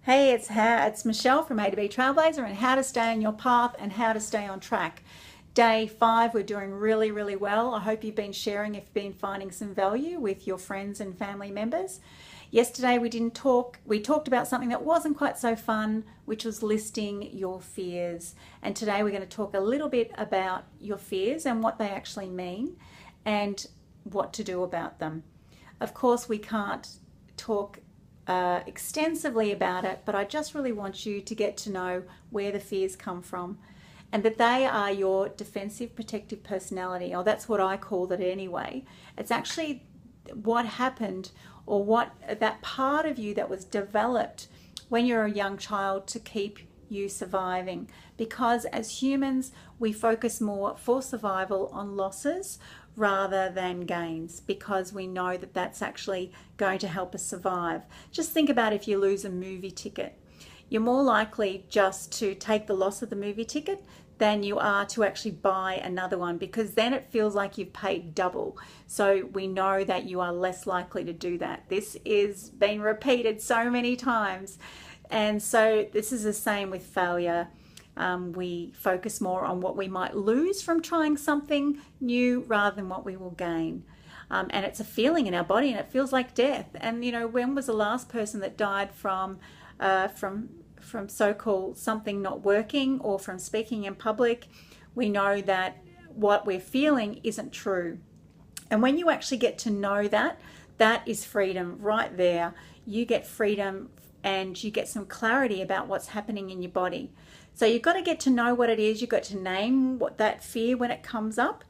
Hey, it's Michelle from A to B Trailblazer and how to stay on your path and how to stay on track. Day 5, we're doing really, really well. I hope you've been sharing if you've been finding some value with your friends and family members. Yesterday we talked about something that wasn't quite so fun, which was listing your fears. And today we're going to talk a little bit about your fears and what they actually mean and what to do about them. Of course, we can't talk extensively about it, but I just really want you to get to know where the fears come from and that they are your defensive protective personality, or that's what I called it anyway. It's actually what happened, or what that part of you that was developed when you're a young child to keep you surviving, because as humans we focus more for survival on losses rather than gains, because we know that that's actually going to help us survive. Just think about if you lose a movie ticket. You're more likely just to take the loss of the movie ticket than you are to actually buy another one, because then it feels like you've paid double. So we know that you are less likely to do that. This is been repeated so many times. And so this is the same with failure. We focus more on what we might lose from trying something new rather than what we will gain. And it's a feeling in our body, and it feels like death. And you know, when was the last person that died from so-called something not working or from speaking in public? We know that what we're feeling isn't true. And when you actually get to know that, that is freedom right there. You get freedom and you get some clarity about what's happening in your body. So you've got to get to know what it is. You've got to name what that fear when it comes up.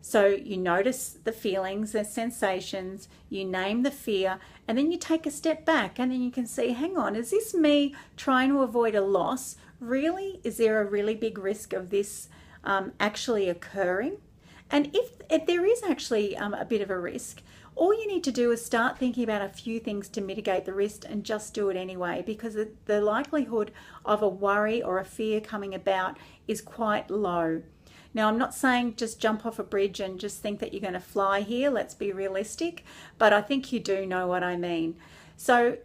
So you notice the feelings, the sensations, you name the fear, and then you take a step back and then you can see, hang on, is this me trying to avoid a loss? Really? Is there a really big risk of this actually occurring? And if there is actually a bit of a risk, all you need to do is start thinking about a few things to mitigate the risk and just do it anyway, because the likelihood of a worry or a fear coming about is quite low. Now, I'm not saying just jump off a bridge and just think that you're going to fly here. Let's be realistic. But I think you do know what I mean. So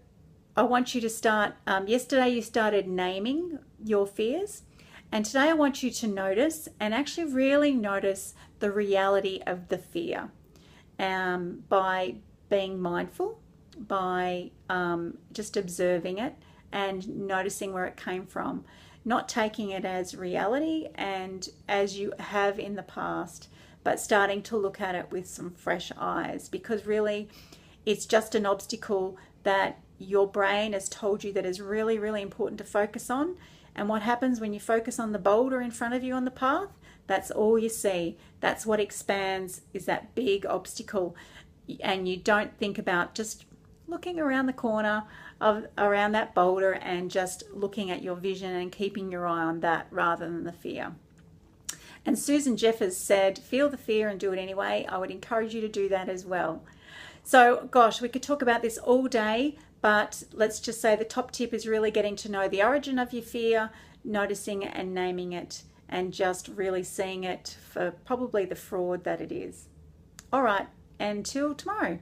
I want you to start. Yesterday you started naming your fears. And today I want you to notice and actually really notice the reality of the fear by being mindful, by just observing it and noticing where it came from. Not taking it as reality and as you have in the past, but starting to look at it with some fresh eyes, because really it's just an obstacle that your brain has told you that is really, really important to focus on. And what happens when you focus on the boulder in front of you on the path? That's all you see. That's what expands, is that big obstacle. And you don't think about just looking around the corner around that boulder and just looking at your vision and keeping your eye on that rather than the fear. And Susan Jeffers said, feel the fear and do it anyway. I would encourage you to do that as well. So gosh, we could talk about this all day, but let's just say the top tip is really getting to know the origin of your fear, noticing it and naming it, and just really seeing it for probably the fraud that it is. All right, until tomorrow.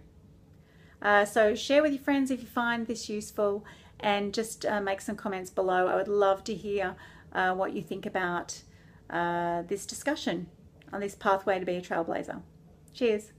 So share with your friends if you find this useful, and just make some comments below. I would love to hear what you think about this discussion on this pathway to be a trailblazer. Cheers.